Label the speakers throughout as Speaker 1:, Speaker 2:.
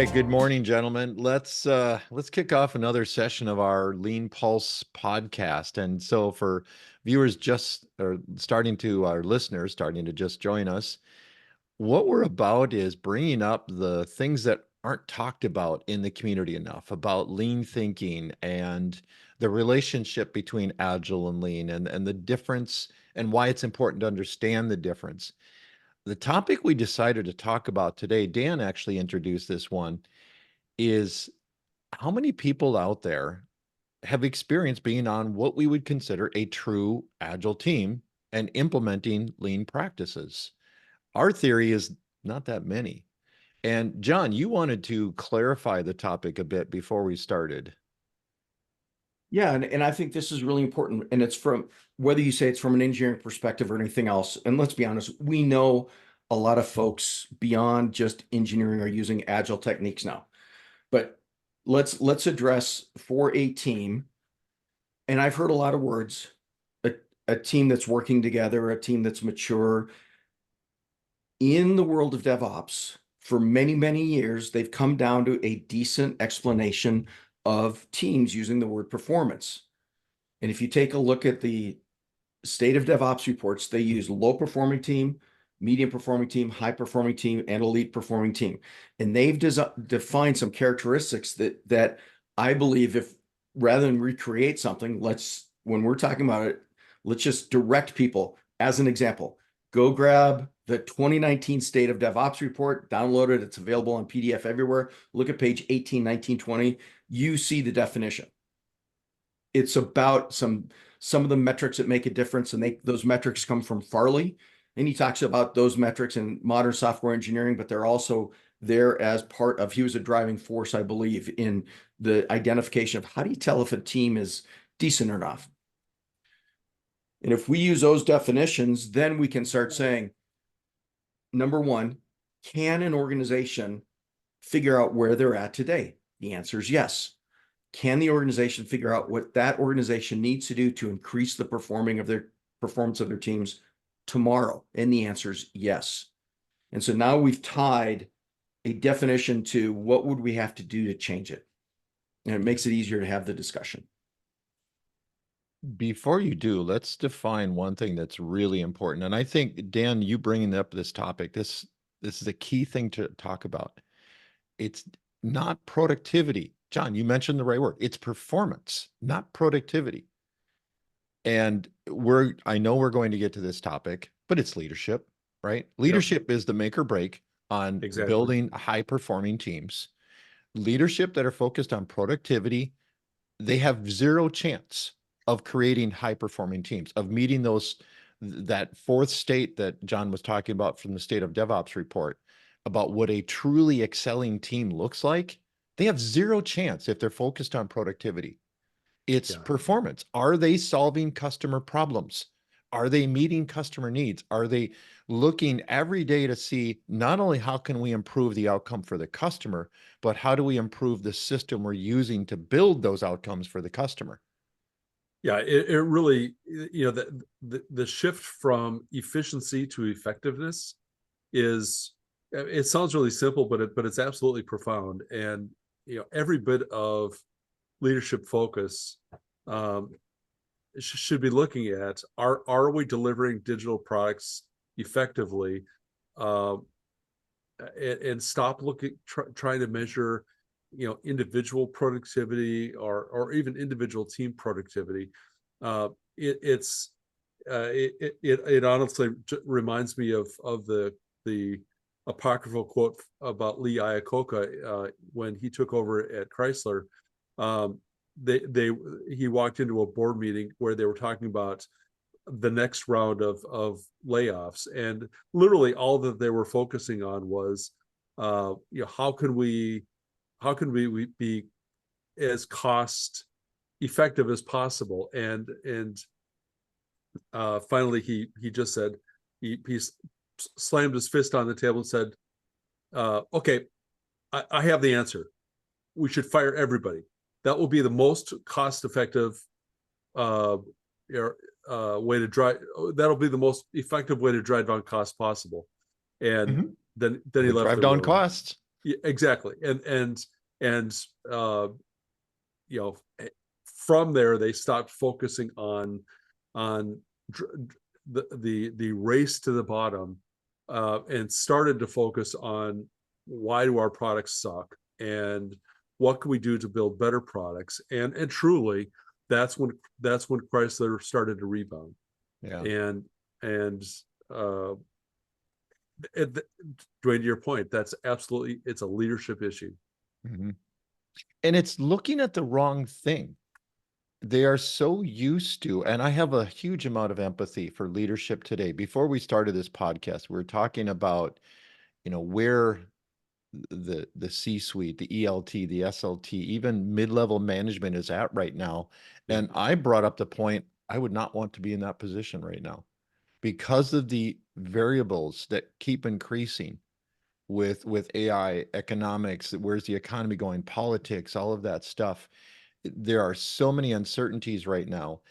Speaker 1: right, good morning, gentlemen. Let's kick off another session of our Lean Pulse podcast. And so for viewers just or starting to our listeners starting to just join us, what we're about is bringing up the things that aren't talked about in the community enough about lean thinking and the relationship between agile and lean and the difference and why it's important to understand the difference. The topic we decided to talk about today, Dan actually introduced this one, is how many people out there have experienced being on what we would consider a true agile team and implementing lean practices? Our theory is not that many. And John, you wanted to clarify the topic a bit before we started.
Speaker 2: Yeah, and I think this is really important. And it's from whether you say it's from an engineering perspective or anything else. And let's be honest, we know a lot of folks beyond just engineering are using agile techniques now. But let's address for a team, and I've heard a lot of words, a, a team that's working together, a team that's mature. In the world of DevOps, for many, many years, they've come down to a decent explanation of teams using the word performance. And if you take a look at the state of DevOps reports, they use low performing team, medium performing team, high performing team, and elite performing team. And they've defined some characteristics that I believe, if rather than recreate something, when we're talking about it, let's just direct people. As an example, go grab the 2019 State of DevOps report, download it. It's available on PDF everywhere. Look at page 18, 19, 20. You see the definition. It's about some of the metrics that make a difference, and those metrics come from Farley, and he talks about those metrics in modern software engineering, but they're also there as part of, he was a driving force, I believe, in the identification of how do you tell if a team is decent or not. And if we use those definitions, then we can start saying, number one, can an organization figure out where they're at today? The answer is yes. Can the organization figure out what that organization needs to do to increase the performance of their teams tomorrow? And the answer is yes. And so now we've tied a definition to what would we have to do to change it. And it makes it easier to have the discussion.
Speaker 1: Before you do, let's define one thing that's really important. And I think, Dan, you bringing up this topic, this is a key thing to talk about. It's not productivity. John, you mentioned the right word. It's performance, not productivity. And I know we're going to get to this topic, but it's leadership, right? Leadership is the make or break on building high performing teams. Leadership that are focused on productivity, they have zero chance of creating high performing teams, of meeting that fourth state that John was talking about from the State of DevOps report about what a truly excelling team looks like. They have zero chance if they're focused on productivity. It's performance. Are they solving customer problems? Are they meeting customer needs? Are they looking every day to see not only how can we improve the outcome for the customer, but how do we improve the system we're using to build those outcomes for the customer?
Speaker 3: Yeah, it really, the shift from efficiency to effectiveness is, it sounds really simple, but it's absolutely profound. And every bit of leadership focus should be looking at, are we delivering digital products effectively, and stop trying to measure individual productivity or even individual team productivity. It honestly reminds me of the apocryphal quote about Lee Iacocca when he took over at Chrysler. He walked into a board meeting where they were talking about the next round of layoffs, and literally all that they were focusing on was how can we be as cost effective as possible. And finally he just said, he slammed his fist on the table and said, okay, I have the answer. We should fire everybody. That will be the most cost effective way to drive. That'll be the most effective way to drive down costs possible. And then he left.
Speaker 1: Drive down costs.
Speaker 3: Yeah, exactly. And you know, from there they stopped focusing on the race to the bottom, and started to focus on why do our products suck and what can we do to build better products. And truly, that's when Chrysler started to rebound.
Speaker 1: Yeah.
Speaker 3: And uh, Dwayne, to your point, that's absolutely, it's a leadership issue.
Speaker 1: Mhm. And it's looking at the wrong thing. They are so used to, and I have a huge amount of empathy for leadership today. Before we started this podcast, we were talking about, where the C-suite, the ELT, the SLT, even mid-level management is at right now.
Speaker 3: Yeah.
Speaker 1: And I brought up the point, I would not want to be in that position right now because of the variables that keep increasing with AI, economics, where's the economy going, politics, all of that stuff. There are so many uncertainties right now.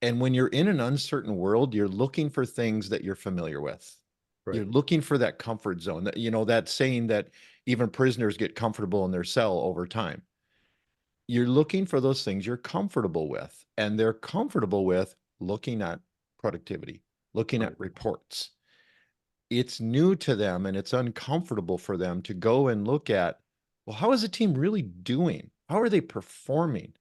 Speaker 1: And when you're in an uncertain world, you're looking for things that you're familiar with.
Speaker 3: Right.
Speaker 1: You're looking for that comfort zone. That, that saying that even prisoners get comfortable in their cell over time. You're looking for those things you're comfortable with, and they're comfortable with looking at productivity, looking
Speaker 3: Right.
Speaker 1: at reports. It's new to them and it's uncomfortable for them to go and look at, well, how is the team really doing? How are they performing?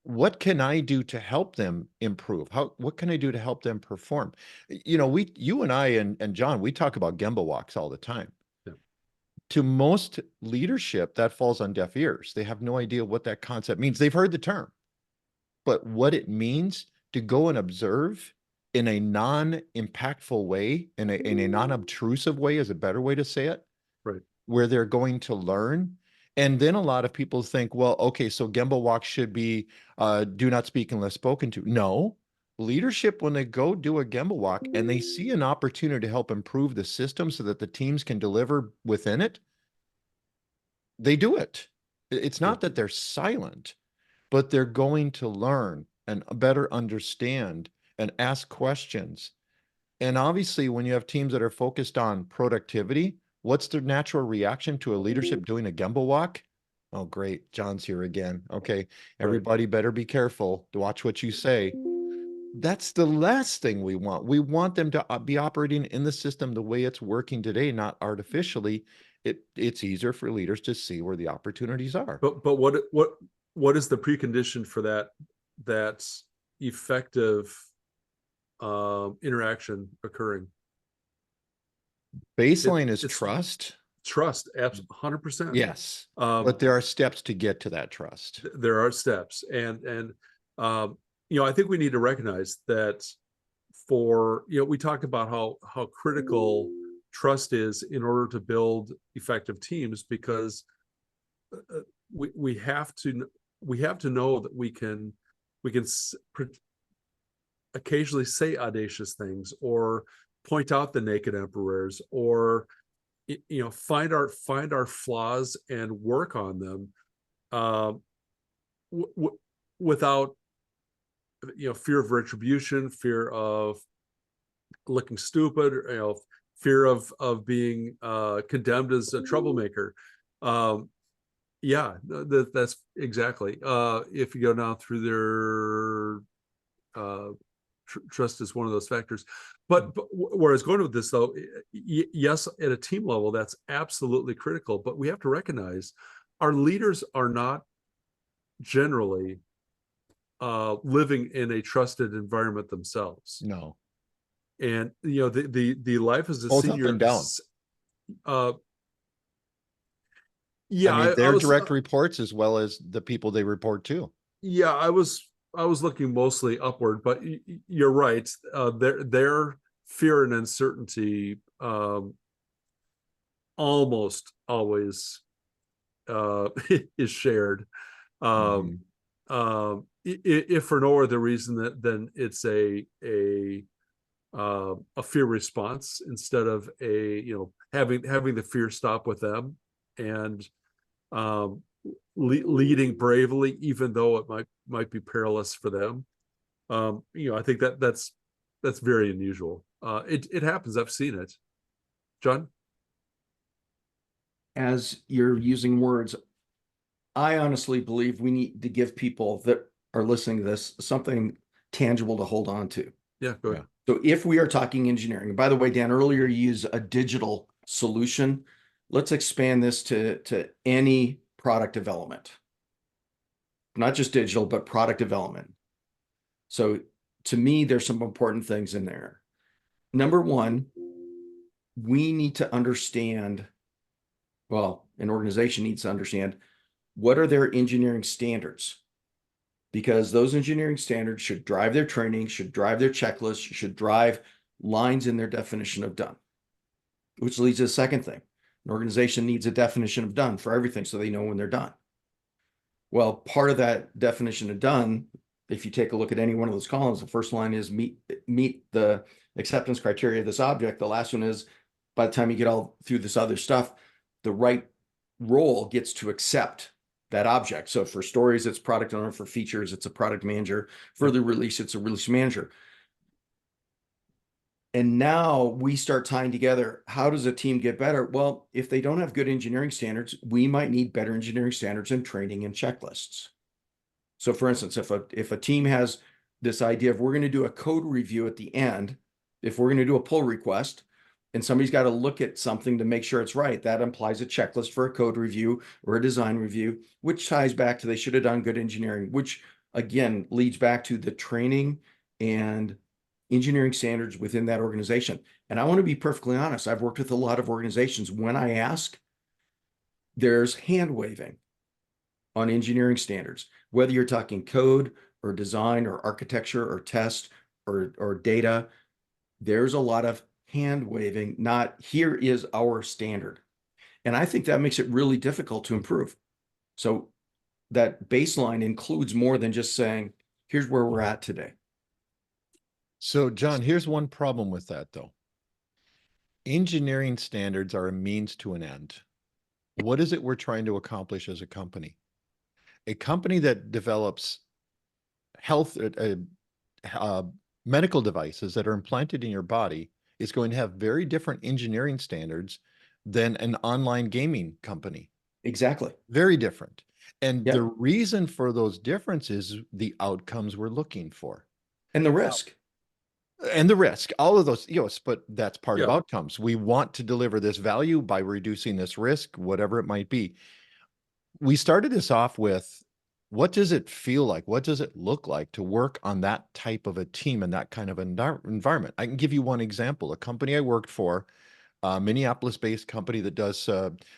Speaker 1: What can I do to help them improve? What can I do to help them perform? You and I and John, we talk about Gemba walks all the time.
Speaker 3: Yeah.
Speaker 1: To most leadership, that falls on deaf ears. They have no idea what that concept means. They've heard the term, but what it means to go and observe in a non-impactful way, in a non-obtrusive way is a better way to say it,
Speaker 3: Right.
Speaker 1: where they're going to learn. And then a lot of people think, well, okay, so Gemba walk should be do not speak unless spoken to. No, leadership, when they go do a Gemba walk and they see an opportunity to help improve the system so that the teams can deliver within it, they do it. It's
Speaker 3: Yeah.
Speaker 1: not that they're silent, but they're going to learn and better understand and ask questions. And obviously, when you have teams that are focused on productivity, what's their natural reaction to a leadership doing a Gemba walk? Oh, great. John's here again. Okay. Everybody better be careful to watch what you say. That's the last thing we want. We want them to be operating in the system the way it's working today, not artificially. It's easier for leaders to see where the opportunities are.
Speaker 3: But what is the precondition for that effective interaction occurring?
Speaker 1: Baseline is
Speaker 3: It's
Speaker 1: trust.
Speaker 3: trust, absolutely, 100%.
Speaker 1: Yes. But there are steps to get to that trust.
Speaker 3: There are steps, and I think we need to recognize that we talked about how critical trust is in order to build effective teams, because we have to know that we can occasionally say audacious things, or point out the naked emperors, or find our flaws and work on them, without fear of retribution, fear of looking stupid, fear of being condemned as a troublemaker. That's exactly. If you go down through their trust is one of those factors. But where I was going with this, though, yes, at a team level, that's absolutely critical. But we have to recognize our leaders are not generally living in a trusted environment themselves.
Speaker 1: No.
Speaker 3: And the life as a
Speaker 1: Both
Speaker 3: senior,
Speaker 1: up and down.
Speaker 3: Yeah,
Speaker 1: I mean, their direct reports as well as the people they report to.
Speaker 3: Yeah, I was looking mostly upward, but you're right. Their fear and uncertainty almost always is shared. If for no other reason than it's a fear response, instead of having the fear stop with them, and leading bravely, even though it might be perilous for them. I think that's very unusual. It happens. I've seen it. John?
Speaker 2: as you're using words, I honestly believe we need to give people that are listening to this something tangible to hold on to.
Speaker 3: Yeah, go
Speaker 1: Yeah.
Speaker 3: ahead.
Speaker 2: So if we are talking engineering, by the way, Dan, earlier you used a digital solution. Let's expand this to any product development, not just digital, but product development. So to me, there's some important things in there. Number one, we need to understand, well, an organization needs to understand what are their engineering standards? Because those engineering standards should drive their training, should drive their checklist, should drive lines in their definition of done. Which leads to the second thing. An organization needs a definition of done for everything so they know when they're done. Well, part of that definition of done, if you take a look at any one of those columns, the first line is meet the acceptance criteria of this object. The last one is by the time you get all through this other stuff, the right role gets to accept that object. So for stories, it's product owner. For features, it's a product manager. For the release, it's a release manager. And now we start tying together, how does a team get better? Well, if they don't have good engineering standards, we might need better engineering standards and training and checklists. So for instance, if a team has this idea of we're going to do a code review at the end, if we're going to do a pull request and somebody's got to look at something to make sure it's right, that implies a checklist for a code review or a design review, which ties back to they should have done good engineering, which again leads back to the training and engineering standards within that organization. And I want to be perfectly honest, I've worked with a lot of organizations. When I ask, there's hand waving on engineering standards, whether you're talking code or design or architecture or test or data, there's a lot of hand waving, not here is our standard. And I think that makes it really difficult to improve. So that baseline includes more than just saying, here's where we're at today.
Speaker 1: So, John, here's one problem with that, though. Engineering standards are a means to an end. What is it we're trying to accomplish as a company? A company that develops health, medical devices that are implanted in your body is going to have very different engineering standards than an online gaming company.
Speaker 2: Exactly.
Speaker 1: Very different. And
Speaker 2: Yep.
Speaker 1: the reason for those differences is the outcomes we're looking for.
Speaker 2: And the risk.
Speaker 1: And the risk, all of those, yes, but that's part of
Speaker 3: Yeah.
Speaker 1: outcomes. We want to deliver this value by reducing this risk, whatever it might be. We started this off with, what does it feel like? What does it look like to work on that type of a team and that kind of environment? I can give you one example. A company I worked for, a Minneapolis-based company that does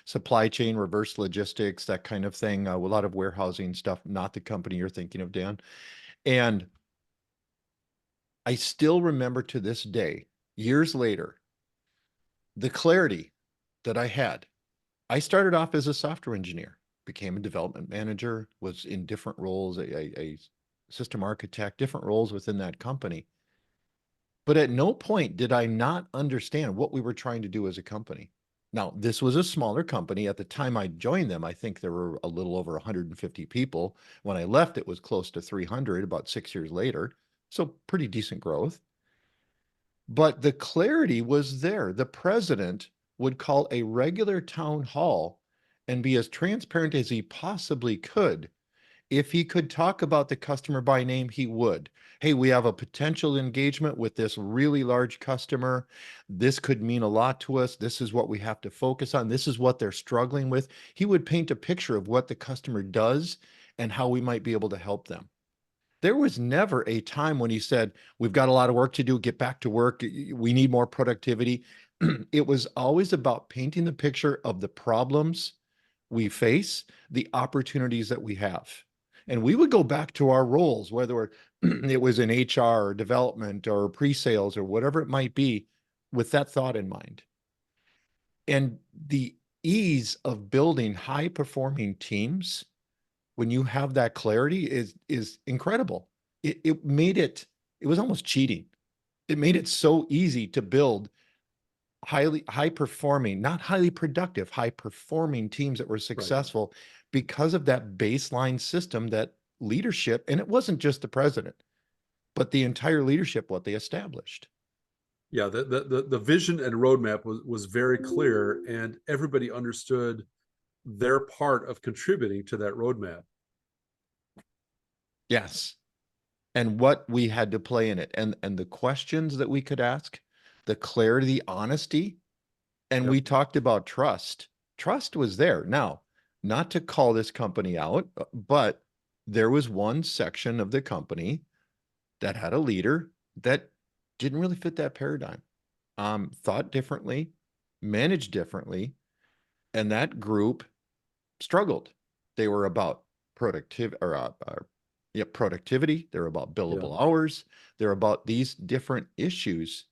Speaker 1: supply chain, reverse logistics, that kind of thing, a lot of warehousing stuff, not the company you're thinking of, Dan. And I still remember to this day, years later, the clarity that I had. I started off as a software engineer, became a development manager, was in different roles, a system architect, different roles within that company. But at no point did I not understand what we were trying to do as a company. Now, this was a smaller company. At the time I joined them, I think there were a little over 150 people. When I left, it was close to 300 about 6 years later. So pretty decent growth. But the clarity was there. The president would call a regular town hall and be as transparent as he possibly could. If he could talk about the customer by name, he would. Hey, we have a potential engagement with this really large customer. This could mean a lot to us. This is what we have to focus on. This is what they're struggling with. He would paint a picture of what the customer does and how we might be able to help them. There was never a time when he said, we've got a lot of work to do, get back to work, we need more productivity. It was always about painting the picture of the problems we face, the opportunities that we have. And we would go back to our roles, whether it was in HR or development or pre-sales or whatever it might be, with that thought in mind. And the ease of building high-performing teams when you have that clarity is incredible. It made it was almost cheating. It made it so easy to build high performing, not highly productive, high performing teams that were successful because of that baseline system that leadership, and it wasn't just the president, but the entire leadership, what they established.
Speaker 3: Yeah, the vision and roadmap was very clear, and everybody understood their part of contributing to that roadmap.
Speaker 1: Yes. And what we had to play in it, and the questions that we could ask, the clarity, the honesty, and
Speaker 3: Yep.
Speaker 1: we talked about trust. Trust was there. Now, not to call this company out, but there was one section of the company that had a leader that didn't really fit that paradigm, thought differently, managed differently, and that group struggled. They were about productive or yeah, productivity. They're about
Speaker 3: Yeah.
Speaker 1: billable hours. They're about these different issues.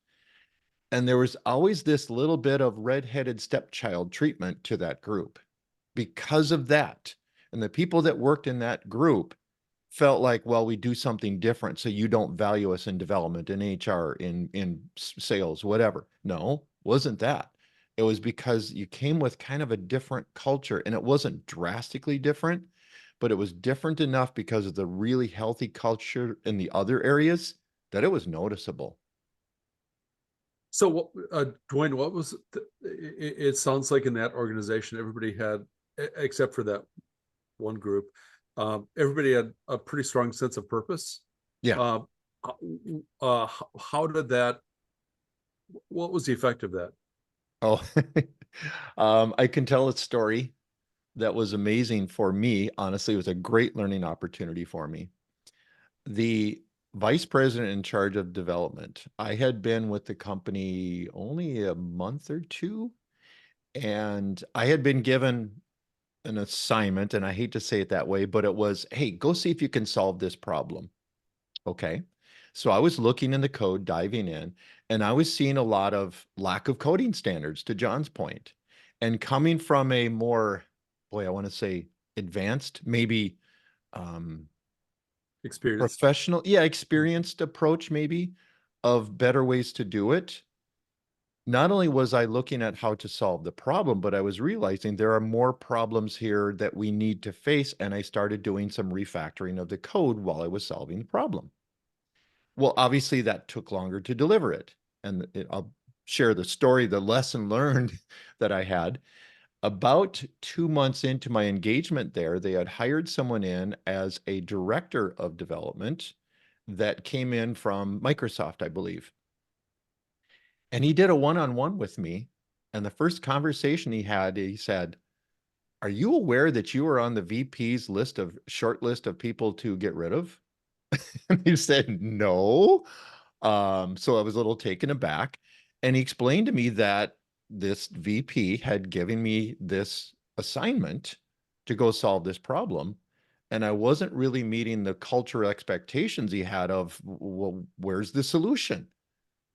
Speaker 1: And there was always this little bit of redheaded stepchild treatment to that group because of that. And the people that worked in that group felt like, well, we do something different. So you don't value us in development, in HR, in sales, whatever. No, wasn't that. It was because you came with kind of a different culture, and it wasn't drastically different, but it was different enough because of the really healthy culture in the other areas that it was noticeable.
Speaker 3: So, Dwayne, what was it sounds like in that organization, everybody had, except for that one group, everybody had a pretty strong sense of purpose.
Speaker 1: Yeah.
Speaker 3: Uh, how did that? What was the effect of that?
Speaker 1: Oh, I can tell a story that was amazing for me. Honestly, it was a great learning opportunity for me. The vice president in charge of development, I had been with the company only a month or two, and I had been given an assignment, and I hate to say it that way, but it was, hey, go see if you can solve this problem. Okay. So I was looking in the code, diving in, and I was seeing a lot of lack of coding standards, to John's point. And coming from a more, boy, I want to say advanced, maybe um,
Speaker 3: Experienced.
Speaker 1: professional, yeah, experienced approach, maybe of better ways to do it. Not only was I looking at how to solve the problem, but I was realizing there are more problems here that we need to face. And I started doing some refactoring of the code while I was solving the problem. Well, obviously that took longer to deliver it. And I'll share the story, the lesson learned that I had. About 2 months into my engagement there, they had hired someone in as a director of development that came in from Microsoft, I believe. And he did a one-on-one with me. And the first conversation he had, he said, "Are you aware that you are on the VP's list of short list of people to get rid of?" And he said, "No." So I was a little taken aback. And he explained to me that this VP had given me this assignment to go solve this problem. And I wasn't really meeting the cultural expectations he had of, well, where's the solution?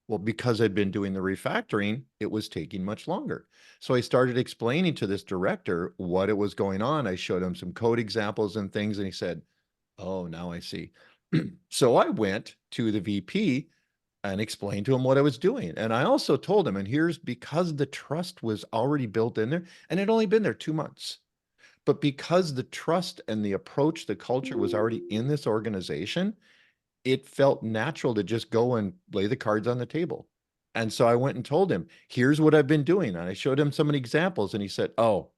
Speaker 1: Well, because I'd been doing the refactoring, it was taking much longer. So I started explaining to this director what it was going on. I showed him some code examples and things, and he said, "Oh, now I see." So I went to the VP and explained to him what I was doing. And I also told him, and here's because the trust was already built in there, and it had only been there 2 months. But because the trust and the approach, the culture was already in this organization, it felt natural to just go and lay the cards on the table. And so I went and told him, here's what I've been doing. And I showed him some examples, and he said, "Oh,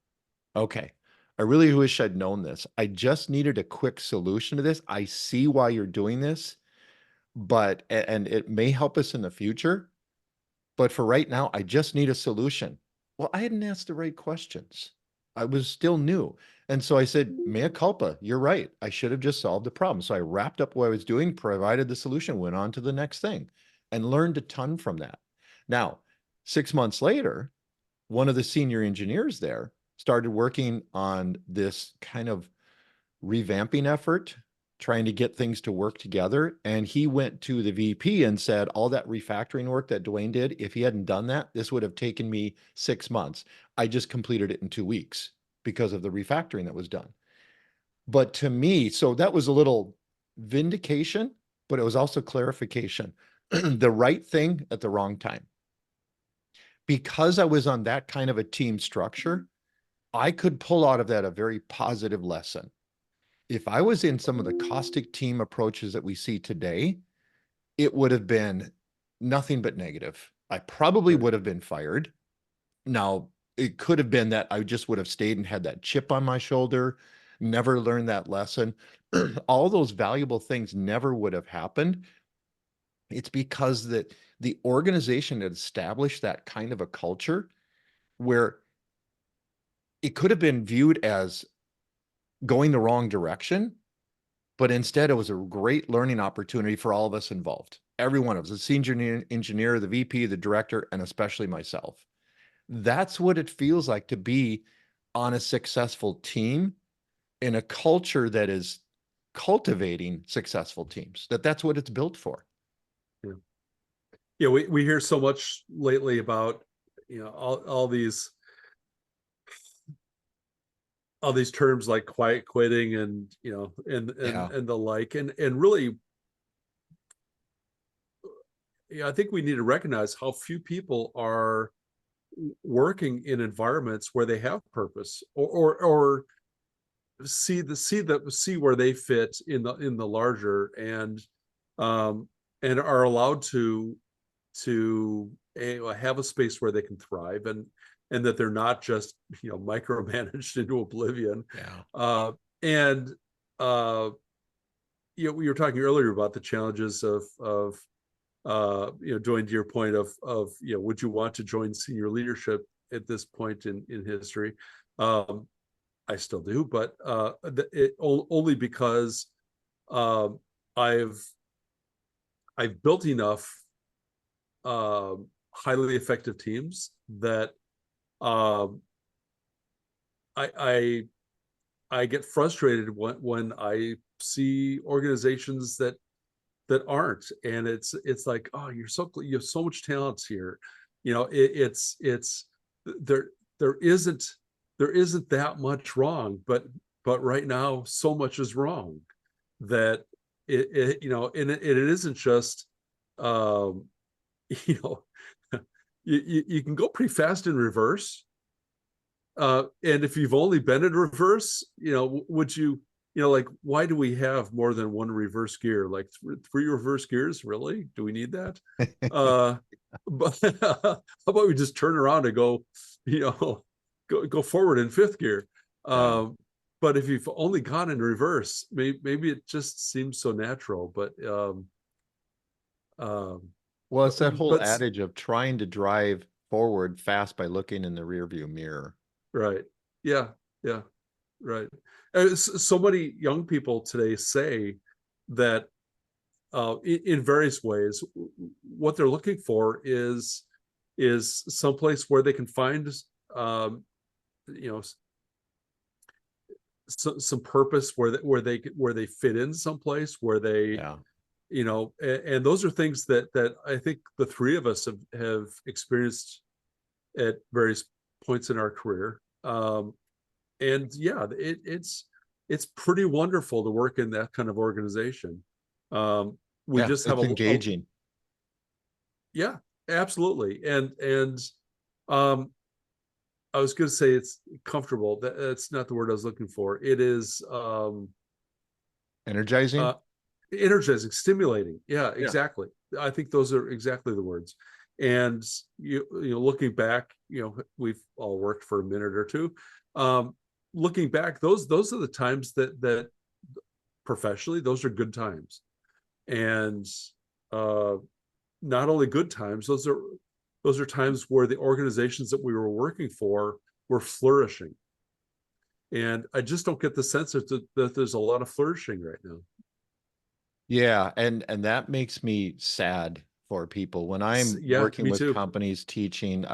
Speaker 1: okay. I really wish I'd known this. I just needed a quick solution to this. I see why you're doing this, but, and it may help us in the future, but for right now, I just need a solution." Well, I hadn't asked the right questions. I was still new. And so I said, "Mea culpa, you're right. I should have just solved the problem." So I wrapped up what I was doing, provided the solution, went on to the next thing, and learned a ton from that. Now, 6 months later, one of the senior engineers there started working on this kind of revamping effort, trying to get things to work together. And he went to the VP and said, all that refactoring work that Dwayne did, if he hadn't done that, this would have taken me 6 months. I just completed it in 2 weeks because of the refactoring that was done. But to me, so that was a little vindication, but it was also clarification. The right thing at the wrong time. Because I was on that kind of a team structure, I could pull out of that a very positive lesson. If I was in some of the caustic team approaches that we see today, it would have been nothing but negative. I probably
Speaker 3: Right.
Speaker 1: would have been fired. Now, it could have been that I just would have stayed and had that chip on my shoulder, never learned that lesson. All those valuable things never would have happened. It's because that the organization had established that kind of a culture where it could have been viewed as going the wrong direction, but instead it was a great learning opportunity for all of us involved. Every one of us, the senior engineer, the VP, the director, and especially myself. That's what it feels like to be on a successful team in a culture that is cultivating successful teams. That's what it's built for.
Speaker 3: Yeah. Yeah, we hear so much lately about, all these terms like quiet quitting and
Speaker 1: Yeah.
Speaker 3: and the like, and really, I think we need to recognize how few people are working in environments where they have purpose, or see where they fit in the larger, and are allowed to have a space where they can thrive, and that they're not just micromanaged into oblivion.
Speaker 1: Yeah.
Speaker 3: And we were talking earlier about the challenges of join to your point of would you want to join senior leadership at this point in history? I still do, but only because um, I've built enough highly effective teams that um, I I get frustrated when I see organizations that aren't, and it's like, oh, you have so much talent here. It's there there isn't there isn't that much wrong, but right now so much is wrong that it isn't just um you know you can go pretty fast in reverse, and if you've only been in reverse, would you, like, why do we have more than one reverse gear? Like three reverse gears? Really? Do we need that? Uh, but how about we just turn around and go, go forward in fifth gear?
Speaker 1: Yeah.
Speaker 3: But if you've only gone in reverse, maybe it just seems so natural. Um,
Speaker 1: Well, it's that whole
Speaker 3: but
Speaker 1: adage of trying to drive forward fast by looking in the rearview mirror.
Speaker 3: right, yeah, yeah. Right. So many young people today say that in various ways, what they're looking for is someplace where they can find um, you know some purpose, where they fit in someplace where they
Speaker 1: Yeah.
Speaker 3: and those are things that I think the three of us have experienced at various points in our career. And yeah, it's pretty wonderful to work in that kind of organization. We
Speaker 1: Yeah.
Speaker 3: just have
Speaker 1: It's engaging.
Speaker 3: yeah, absolutely. And um, I was going to say it's comfortable. That's not the word I was looking for. It is
Speaker 1: Energizing.
Speaker 3: uh, energizing, stimulating. Yeah,
Speaker 1: Yeah.
Speaker 3: exactly. I think those are exactly the words. And looking back, we've all worked for a minute or two. Um, Looking back, those are the times that professionally, those are good times. And uh, not only good times, those are times where the organizations that we were working for were flourishing. And I just don't get the sense that there's a lot of flourishing right now.
Speaker 1: Yeah, and that makes me sad for people when I'm
Speaker 3: Yeah,
Speaker 1: working
Speaker 3: me
Speaker 1: with
Speaker 3: too.
Speaker 1: companies teaching.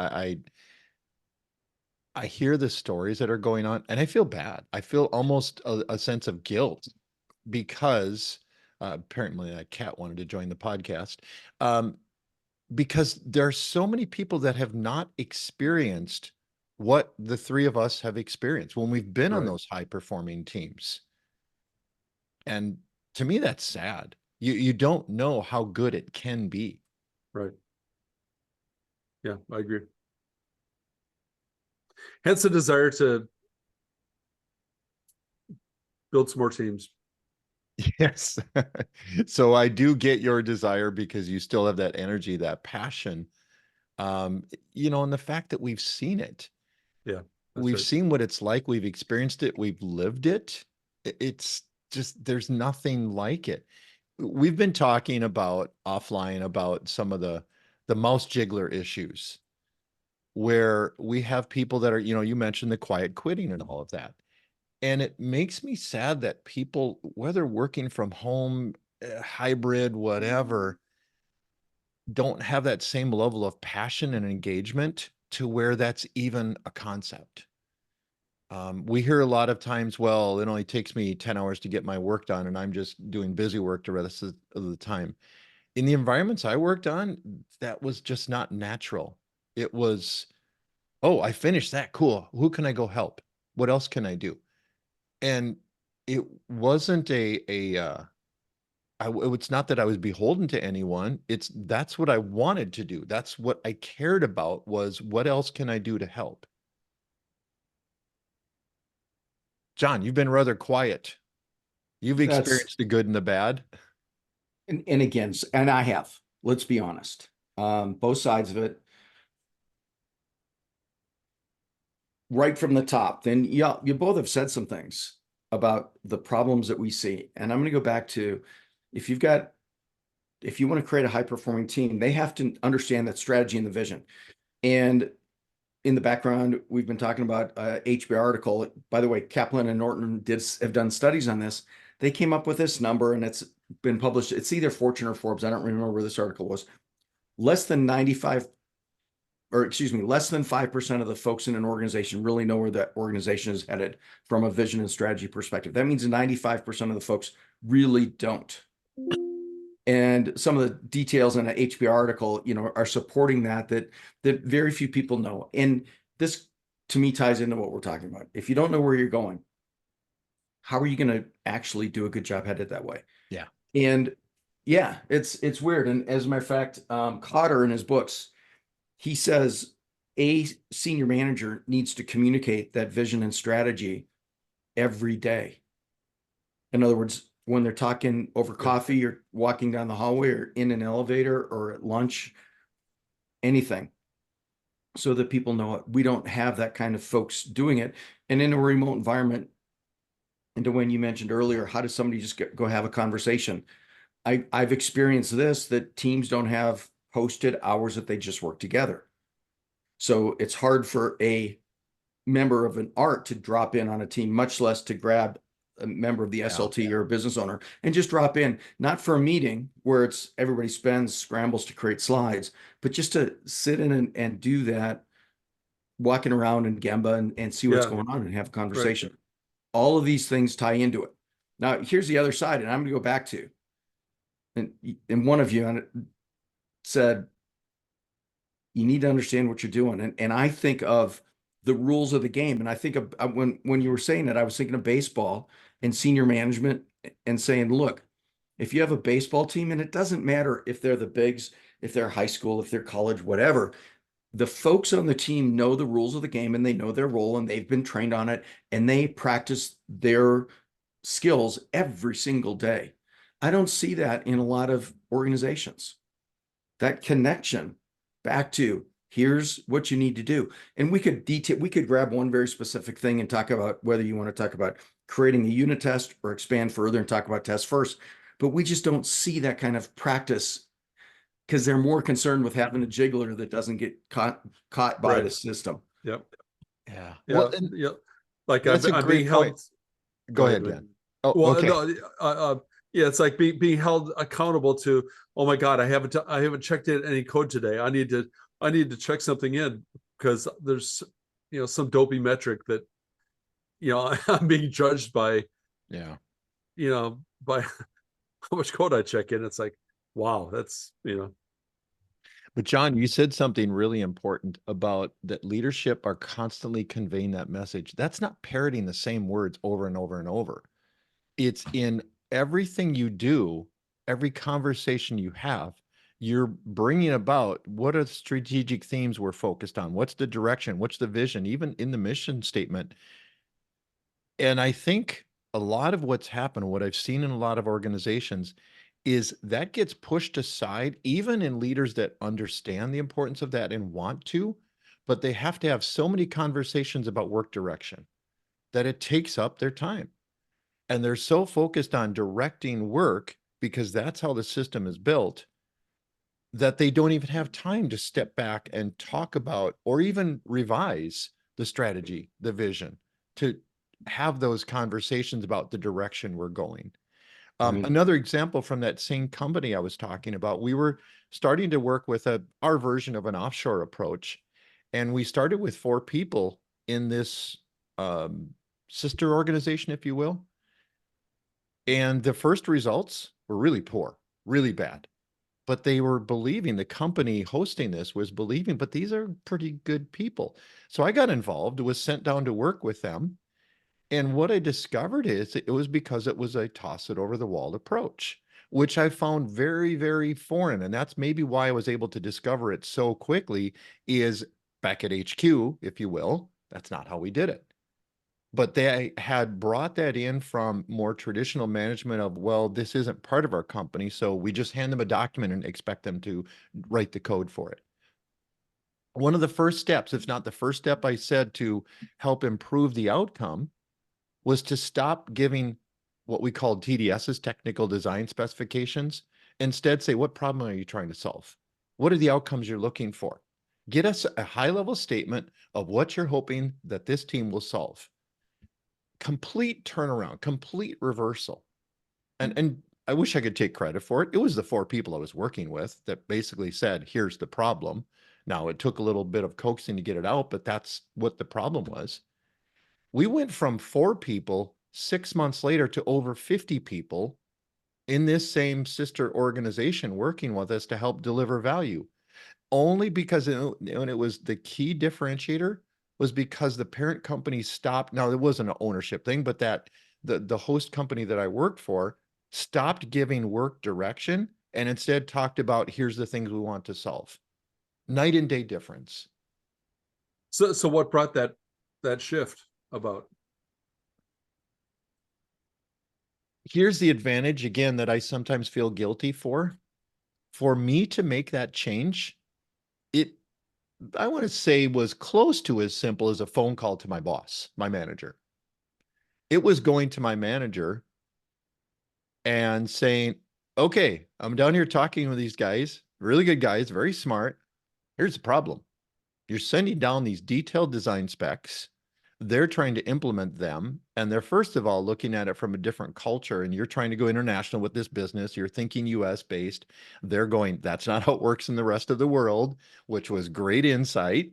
Speaker 1: I hear the stories that are going on, and I feel bad. I feel almost a sense of guilt because apparently that cat wanted to join the podcast. Um, because there are so many people that have not experienced what the three of us have experienced when we've been on
Speaker 3: Right,
Speaker 1: those high performing teams. And to me, that's sad. You don't know how good it can be.
Speaker 3: right. Yeah, I agree. Hence the desire to build some more teams.
Speaker 1: Yes. So I do get your desire because you still have that energy, that passion. And the fact that we've seen it,
Speaker 3: Yeah, that's
Speaker 1: we've
Speaker 3: right.
Speaker 1: seen what it's like, we've experienced it, we've lived it. It's just, there's nothing like it. We've been talking about offline about some of the mouse jiggler issues where we have people that are, you mentioned the quiet quitting and all of that. And it makes me sad that people, whether working from home, hybrid, whatever, don't have that same level of passion and engagement to where that's even a concept. We hear a lot of times, well, it only takes me 10 hours to get my work done, and I'm just doing busy work the rest of the time. In the environments I worked on, that was just not natural. It was, oh, I finished that. Cool. Who can I go help? What else can I do? And it wasn't it's not that I was beholden to anyone. That's what I wanted to do. That's what I cared about, was what else can I do to help? John, you've been rather quiet. You've
Speaker 2: That's,
Speaker 1: experienced the good and the bad.
Speaker 2: and again, and I have, let's be honest, both sides of it. Right from the top, then yeah, you both have said some things about the problems that we see. And I'm going to go back to, if you've got, if you want to create a high performing team, they have to understand that strategy and the vision. And in the background, we've been talking about HBR article. By the way, Kaplan and Norton have done studies on this. They came up with this number, and it's been published. It's either Fortune or Forbes. I don't remember where this article was. Less than 95, or excuse me, less than 5% of the folks in an organization really know where that organization is headed from a vision and strategy perspective. That means 95% of the folks really don't. And some of the details in an HBR article, are supporting that very few people know. And this, to me, ties into what we're talking about. If you don't know where you're going, how are you going to actually do a good job headed that way?
Speaker 1: Yeah.
Speaker 2: And yeah, it's weird. And as a matter of fact, Cotter in his books, he says a senior manager needs to communicate that vision and strategy every day. In other words, when they're talking over coffee or walking down the hallway or in an elevator or at lunch, anything, so that people know it. We don't have that kind of folks doing it. And in a remote environment, and to when you mentioned earlier, how does somebody just go have a conversation? I've experienced this, that teams don't have posted hours that they just work together. So it's hard for a member of an art to drop in on a team, much less to grab a member of the SLT or a business owner and just drop in, not for a meeting where it's everybody scrambles to create slides, but just to sit in and do that, walking around in Gemba and see what's going on and have a conversation. Right. All of these things tie into it. Now, here's the other side, and I'm going to go back to, and one of you said, you need to understand what you're doing. And I think of the rules of the game. And I think of when you were saying that, I was thinking of baseball and senior management and saying, look, if you have a baseball team, and it doesn't matter if they're the bigs, if they're high school, if they're college, whatever, the folks on the team know the rules of the game and they know their role and they've been trained on it and they practice their skills every single day. I don't see that in a lot of organizations. That connection back to, here's what you need to do. And we could grab one very specific thing and talk about whether you want to talk about creating a unit test or expand further and talk about tests first. But we just don't see that kind of practice because they're more concerned with having a jiggler that doesn't get caught by the system.
Speaker 3: Yep.
Speaker 1: Yeah.
Speaker 3: Well, yeah. Like
Speaker 1: that's
Speaker 3: I'm being held.
Speaker 1: Go ahead, Dan.
Speaker 3: Oh, well, okay. No, yeah, it's like being held accountable to, oh my God, I haven't checked in any code today. I need to check something in because there's some dopey metric that I'm being judged by.
Speaker 1: Yeah.
Speaker 3: By how much code I check in. It's like, wow, that's
Speaker 1: But John, you said something really important about that leadership are constantly conveying that message. That's not parroting the same words over and over and over. It's in everything you do, every conversation you have, you're bringing about what are the strategic themes we're focused on? What's the direction? What's the vision? Even in the mission statement. And I think a lot of what's happened, what I've seen in a lot of organizations, is that gets pushed aside, even in leaders that understand the importance of that and want to, but they have to have so many conversations about work direction that it takes up their time. And they're so focused on directing work because that's how the system is built that they don't even have time to step back and talk about or even revise the strategy, the vision, to have those conversations about the direction we're going.
Speaker 2: Right.
Speaker 1: Another example from that same company I was talking about, we were starting to work with our version of an offshore approach. And we started with 4 people in this sister organization, if you will. And the first results were really poor, really bad. But they were believing, the company hosting this was believing, but these are pretty good people. So I got involved, was sent down to work with them. And what I discovered is it was because it was a toss it over the wall approach, which I found very, very foreign. And that's maybe why I was able to discover it so quickly is back at HQ, if you will, that's not how we did it. But they had brought that in from more traditional management of, well, this isn't part of our company, so we just hand them a document and expect them to write the code for it. One of the first steps, if not the first step I said to help improve the outcome, was to stop giving what we called TDS's, technical design specifications. Instead, say, what problem are you trying to solve? What are the outcomes you're looking for? Get us a high-level statement of what you're hoping that this team will solve. Complete turnaround, complete reversal. And I wish I could take credit for it. It was the 4 people I was working with that basically said, here's the problem. Now, it took a little bit of coaxing to get it out, but that's what the problem was. We went from 4 people 6 months later to over 50 people in this same sister organization working with us to help deliver value. Only because when it was the key differentiator was because the parent company stopped. Now, it wasn't an ownership thing, but that the host company that I worked for stopped giving work direction and instead talked about, here's the things we want to solve. Night and day difference.
Speaker 3: So what brought that shift about?
Speaker 1: Here's the advantage, again, that I sometimes feel guilty for. For me to make that change, it, I want to say, was close to as simple as a phone call to my boss, my manager. It was going to my manager and saying, okay, I'm down here talking with these guys, really good guys, very smart. Here's the problem. You're sending down these detailed design specs. They're trying to implement them. And they're, first of all, looking at it from a different culture. And you're trying to go international with this business. You're thinking US based. They're going, that's not how it works in the rest of the world, which was great insight.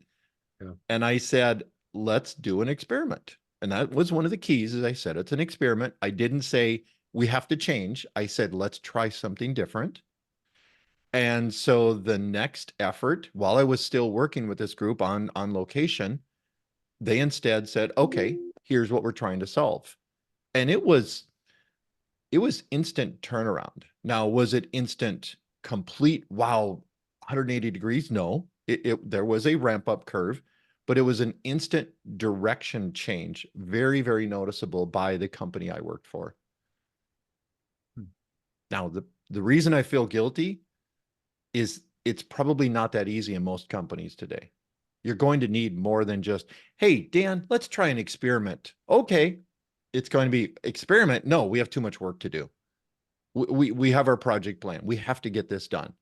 Speaker 3: Yeah.
Speaker 1: And I said, let's do an experiment. And that was one of the keys, as I said, it's an experiment. I didn't say we have to change. I said, let's try something different. And so the next effort, while I was still working with this group on location, they instead said, okay, here's what we're trying to solve. And it was instant turnaround. Now, was it instant complete, wow, 180 degrees? No, there was a ramp up curve, but it was an instant direction change, very, very noticeable by the company I worked for. Now, the reason I feel guilty is it's probably not that easy in most companies today. You're going to need more than just, hey, Dan, let's try an experiment. Okay, it's going to be experiment. No, we have too much work to do. We have our project plan. We have to get this done.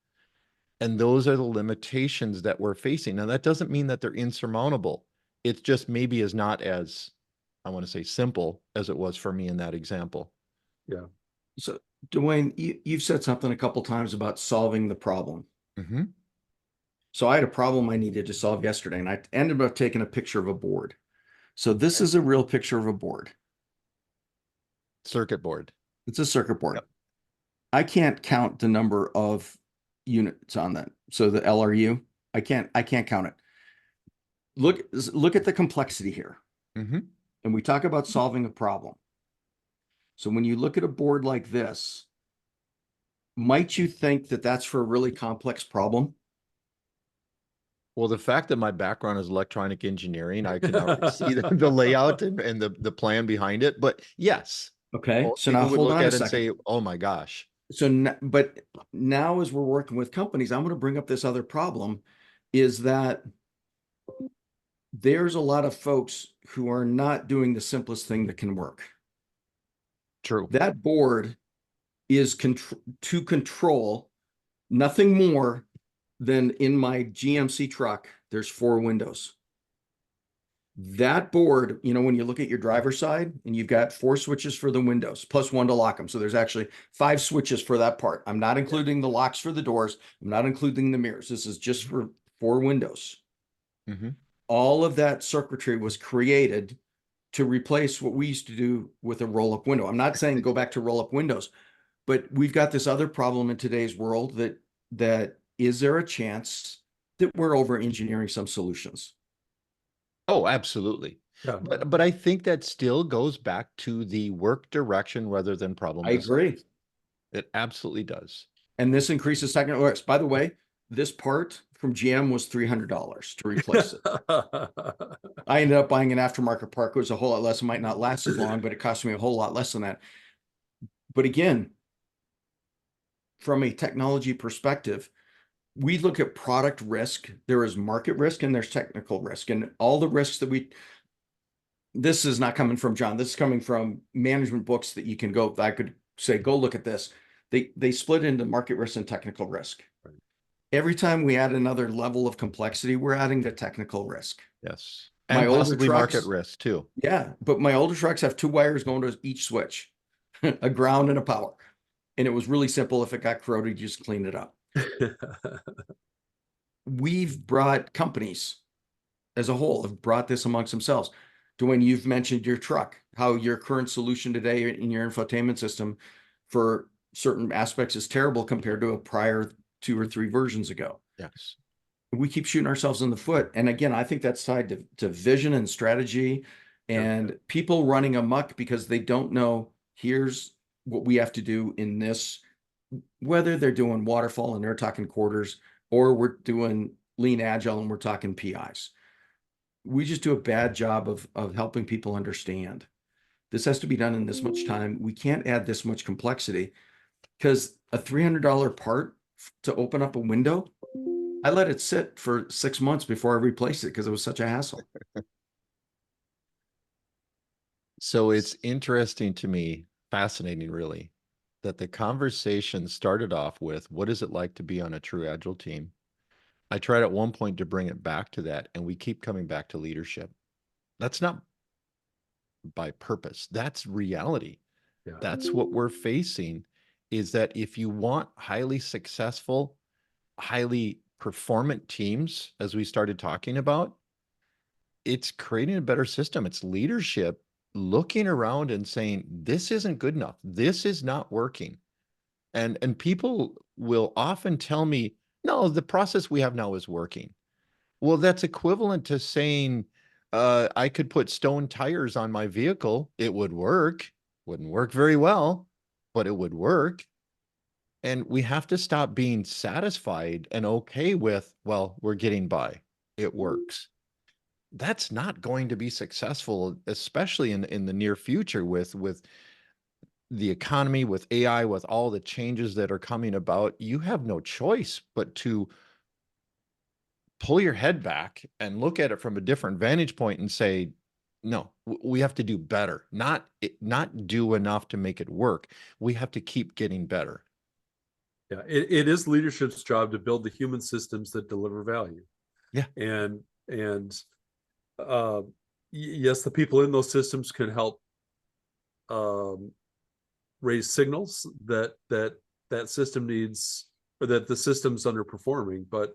Speaker 1: And those are the limitations that we're facing. Now, that doesn't mean that they're insurmountable. It's just maybe is not as, I want to say, simple as it was for me in that example.
Speaker 2: Yeah. So, Dwayne, you've said something a couple times about solving the problem.
Speaker 1: Mm-hmm.
Speaker 2: So I had a problem I needed to solve yesterday, and I ended up taking a picture of a board. So this is a real picture of a board.
Speaker 1: Circuit board.
Speaker 2: It's a circuit board.
Speaker 1: Yep.
Speaker 2: I can't count the number of units on that. So the LRU, I can't count it. Look at the complexity here.
Speaker 1: Mm-hmm.
Speaker 2: And we talk about solving a problem. So when you look at a board like this, might you think that that's for a really complex problem?
Speaker 1: Well, the fact that my background is electronic engineering, I can already see the layout and the plan behind it. But yes.
Speaker 2: Okay.
Speaker 1: Most
Speaker 2: So now
Speaker 1: people would
Speaker 2: hold
Speaker 1: look
Speaker 2: on a
Speaker 1: at it and
Speaker 2: second.
Speaker 1: say, oh my gosh.
Speaker 2: But now as we're working with companies, I'm going to bring up this other problem is that there's a lot of folks who are not doing the simplest thing that can work.
Speaker 1: True.
Speaker 2: That board is to control nothing more than in my GMC truck, there's 4 windows. That board, when you look at your driver's side and you've got 4 switches for the windows plus 1 to lock them. So there's actually 5 switches for that part. I'm not including the locks for the doors. I'm not including the mirrors. This is just for 4 windows.
Speaker 1: Mm-hmm.
Speaker 2: All of that circuitry was created to replace what we used to do with a roll-up window. I'm not saying go back to roll-up windows, but we've got this other problem in today's world that is there a chance that we're over engineering some solutions?
Speaker 1: Oh, absolutely.
Speaker 3: Yeah.
Speaker 1: But I think that still goes back to the work direction rather than problem
Speaker 2: I agree.
Speaker 1: design. It absolutely does.
Speaker 2: And this increases technical risk. By the way, this part from GM was $300 to replace it. I ended up buying an aftermarket part. It was a whole lot less. It might not last as long, but it cost me a whole lot less than that. But again, from a technology perspective, we look at product risk. There is market risk and there's technical risk. And all the risks that this is not coming from John. This is coming from management books that you can go, I could say, go look at this. They split into market risk and technical risk.
Speaker 3: Right.
Speaker 2: Every time we add another level of complexity, we're adding the technical risk.
Speaker 1: Yes.
Speaker 2: My
Speaker 1: And
Speaker 2: older
Speaker 1: possibly
Speaker 2: trucks-
Speaker 1: market risk too.
Speaker 2: Yeah, but my older trucks have 2 wires going to each switch, a ground and a power. And it was really simple. If it got corroded, you just clean it up. We've brought companies as a whole have brought this amongst themselves. Dwayne, you've mentioned your truck, how your current solution today in your infotainment system for certain aspects is terrible compared to a prior 2 or 3 versions ago.
Speaker 1: Yes.
Speaker 2: We keep shooting ourselves in the foot. And again, I think that's tied to vision and strategy and people running amok because they don't know, here's what we have to do in this, whether they're doing waterfall and they're talking quarters, or we're doing lean agile and we're talking PIs. We just do a bad job of helping people understand. This has to be done in this much time. We can't add this much complexity because a $300 part to open up a window, I let it sit for 6 months before I replaced it because it was such a hassle.
Speaker 1: So it's interesting to me, fascinating really, that the conversation started off with what is it like to be on a true Agile team? I tried at one point to bring it back to that, and we keep coming back to leadership. That's not by purpose. That's reality.
Speaker 3: Yeah.
Speaker 1: That's what we're facing, is that if you want highly successful, highly performant teams, as we started talking about, it's creating a better system. It's leadership looking around and saying, this isn't good enough. This is not working. And people will often tell me, no, the process we have now is working. Well, that's equivalent to saying, I could put stone tires on my vehicle. It would work. Wouldn't work very well, but it would work. And we have to stop being satisfied and okay with, well, we're getting by. It works. That's not going to be successful, especially in the near future with the economy, with AI, with all the changes that are coming about. You have no choice but to pull your head back and look at it from a different vantage point and say, no, we have to do better, not do enough to make it work. We have to keep getting better.
Speaker 3: Yeah, it is leadership's job to build the human systems that deliver value.
Speaker 1: Yeah.
Speaker 3: And yes, the people in those systems can help raise signals that system needs, or that the system's underperforming, but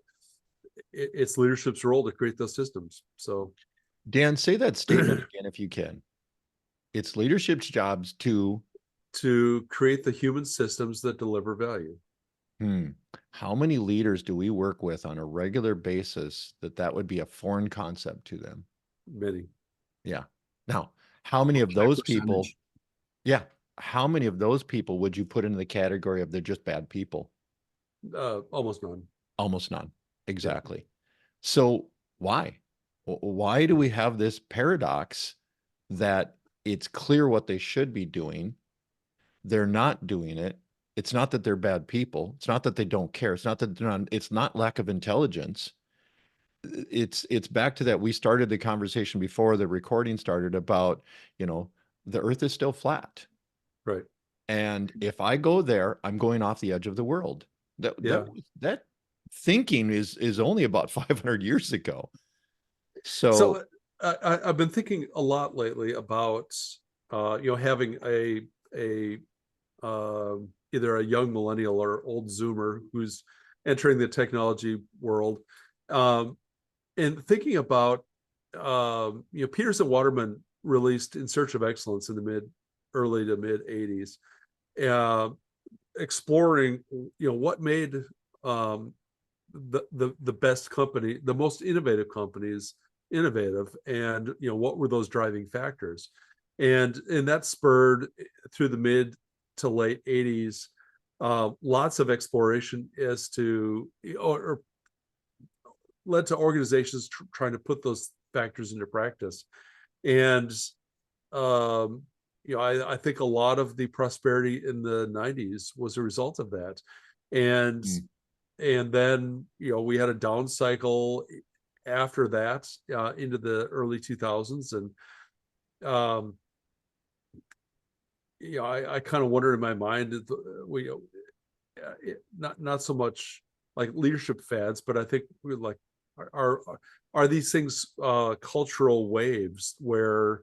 Speaker 3: it's leadership's role to create those systems. So
Speaker 1: Dan, say that statement again if you can. It's leadership's jobs to
Speaker 3: create the human systems that deliver value.
Speaker 1: How many leaders do we work with on a regular basis that would be a foreign concept to them?
Speaker 3: Many.
Speaker 1: Yeah. Now, how many of those people, how many of those people would you put into the category of they're just bad people?
Speaker 3: Almost none.
Speaker 1: Almost none. Exactly. So why? Why do we have this paradox that it's clear what they should be doing? They're not doing it. It's not that they're bad people. It's not that they don't care. It's not that they're not, it's not lack of intelligence. It's back to that. We started the conversation before the recording started about, you know, the earth is still flat.
Speaker 3: Right.
Speaker 1: And if I go there, I'm going off the edge of the world.
Speaker 3: Yeah.
Speaker 1: That thinking is only about 500 years ago. So,
Speaker 3: So I've been thinking a lot lately about having a either a young millennial or old Zoomer who's entering the technology world, and thinking about Peters and Waterman released In Search of Excellence in the early to mid 80s, exploring what made the best company, the most innovative companies innovative, and what were those driving factors. And that spurred through the mid to late 80s lots of exploration as to or led to organizations trying to put those factors into practice. And I think a lot of the prosperity in the 90s was a result of that. And then we had a down cycle after that into the early 2000s. And I kind of wondered in my mind, not so much like leadership fads, but I think we like are these things cultural waves where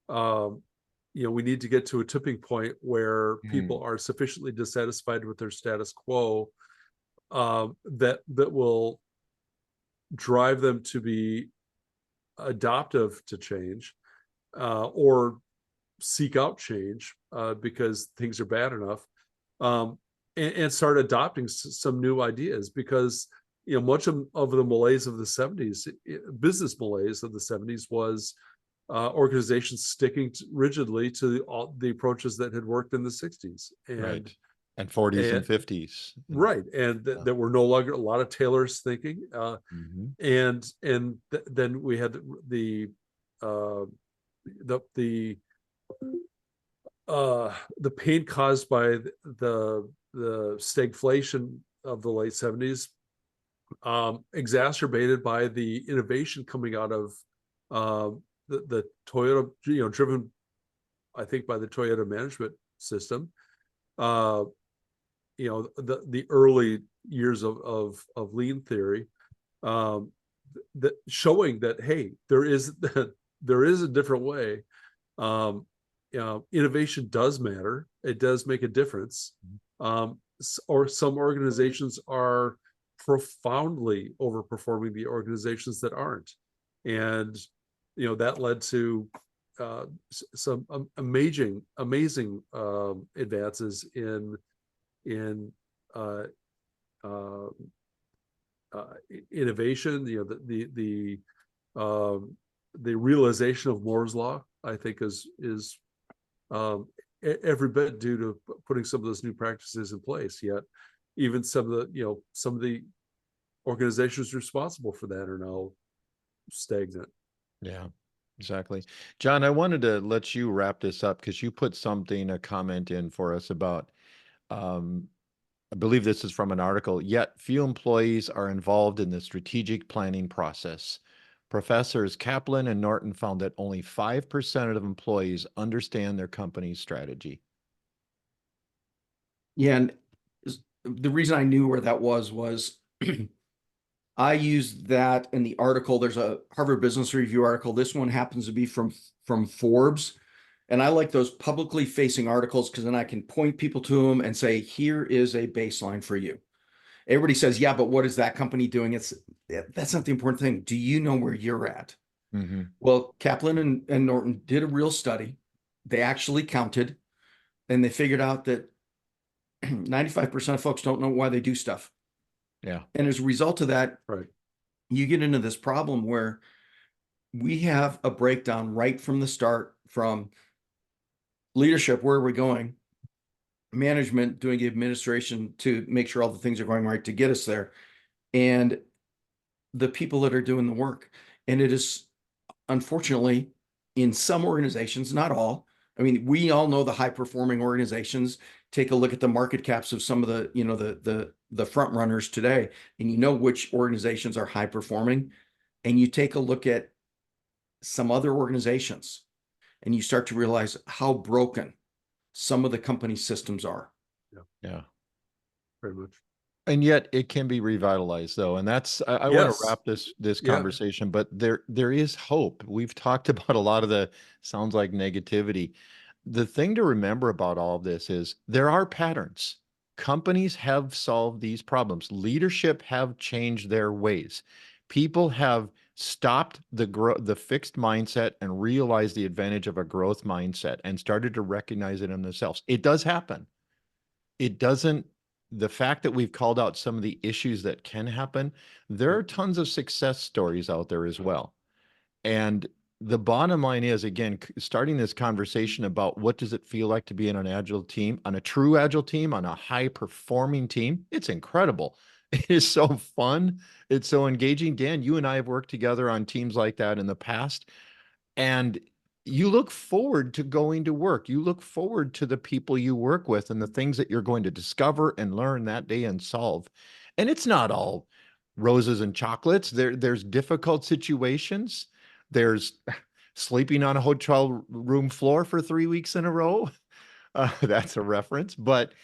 Speaker 3: we need to get to a tipping point where people are sufficiently dissatisfied with their status quo that will drive them to be adaptive to change, or seek out change because things are bad enough, and start adopting some new ideas, because much of the malaise of the 70s, business malaise of the 70s, was organizations sticking rigidly to the approaches that had worked in the 60s
Speaker 1: and 40s and 50s.
Speaker 3: Right. And there were no longer a lot of Taylor's thinking. And then we had the pain caused by the stagflation of the late 70s, exacerbated by the innovation coming out of the Toyota, driven, I think, by the Toyota management system. The early years of lean theory, that showing that, hey, there is a different way. Innovation does matter. It does make a difference. Or some organizations are profoundly overperforming the organizations that aren't. And that led to some amazing advances in innovation. The realization of Moore's law, I think, is every bit due to putting some of those new practices in place. Yet even some of the organizations responsible for that are now stagnant.
Speaker 1: Yeah, exactly. John, I wanted to let you wrap this up because you put a comment in for us about, I believe this is from an article, yet few employees are involved in the strategic planning process. Professors Kaplan and Norton found that only 5% of employees understand their company's strategy.
Speaker 2: Yeah, and the reason I knew where that was I used that in the article. There's a Harvard Business Review article. This one happens to be from Forbes. And I like those publicly facing articles because then I can point people to them and say, here is a baseline for you. Everybody says, yeah, but what is that company doing? That's not the important thing. Do you know where you're at? Well, Kaplan and Norton did a real study. They actually counted, and they figured out that 95% of folks don't know why they do stuff.
Speaker 1: Yeah.
Speaker 2: And as a result of that,
Speaker 3: right,
Speaker 2: you get into this problem where we have a breakdown right from the start, from leadership, where are we going? Management doing administration to make sure all the things are going right to get us there, and the people that are doing the work. And it is, unfortunately, in some organizations, not all, I mean, we all know the high performing organizations. Take a look at the market caps of some of the, the front runners today, and you know which organizations are high performing. And you take a look at some other organizations and you start to realize how broken some of the company systems are.
Speaker 1: Yeah.
Speaker 3: Very much.
Speaker 1: And yet it can be revitalized though. And that's, I want to
Speaker 3: Yes.
Speaker 1: wrap this
Speaker 3: Yeah.
Speaker 1: conversation, but there is hope. We've talked about a lot of the sounds like negativity. The thing to remember about all of this is there are patterns. Companies have solved these problems. Leadership have changed their ways. People have stopped the fixed mindset and realized the advantage of a growth mindset and started to recognize it in themselves. It does happen. It doesn't, the fact that we've called out some of the issues that can happen, there are tons of success stories out there as well. And the bottom line is, again, starting this conversation about what does it feel like to be in an agile team, on a true agile team, on a high performing team, it's incredible. It is so fun. It's so engaging. Dan, you and I have worked together on teams like that in the past. And you look forward to going to work. You look forward to the people you work with and the things that you're going to discover and learn that day and solve. And it's not all roses and chocolates. There's difficult situations. There's sleeping on a hotel room floor for 3 weeks in a row. That's a reference, but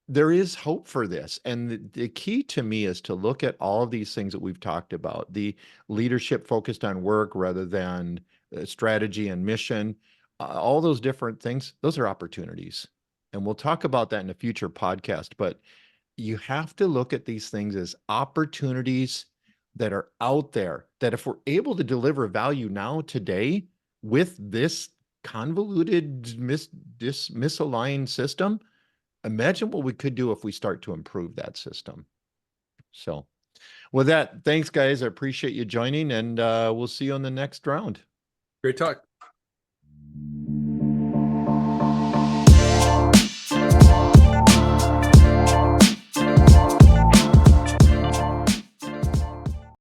Speaker 1: there is hope for this. And the key to me is to look at all of these things that we've talked about, the leadership focused on work rather than strategy and mission, all those different things, those are opportunities. And we'll talk about that in a future podcast, but you have to look at these things as opportunities that are out there, that if we're able to deliver value now today with this convoluted, misaligned system, imagine what we could do if we start to improve that system. So with that, thanks guys. I appreciate you joining, and we'll see you on the next round.
Speaker 3: Great talk.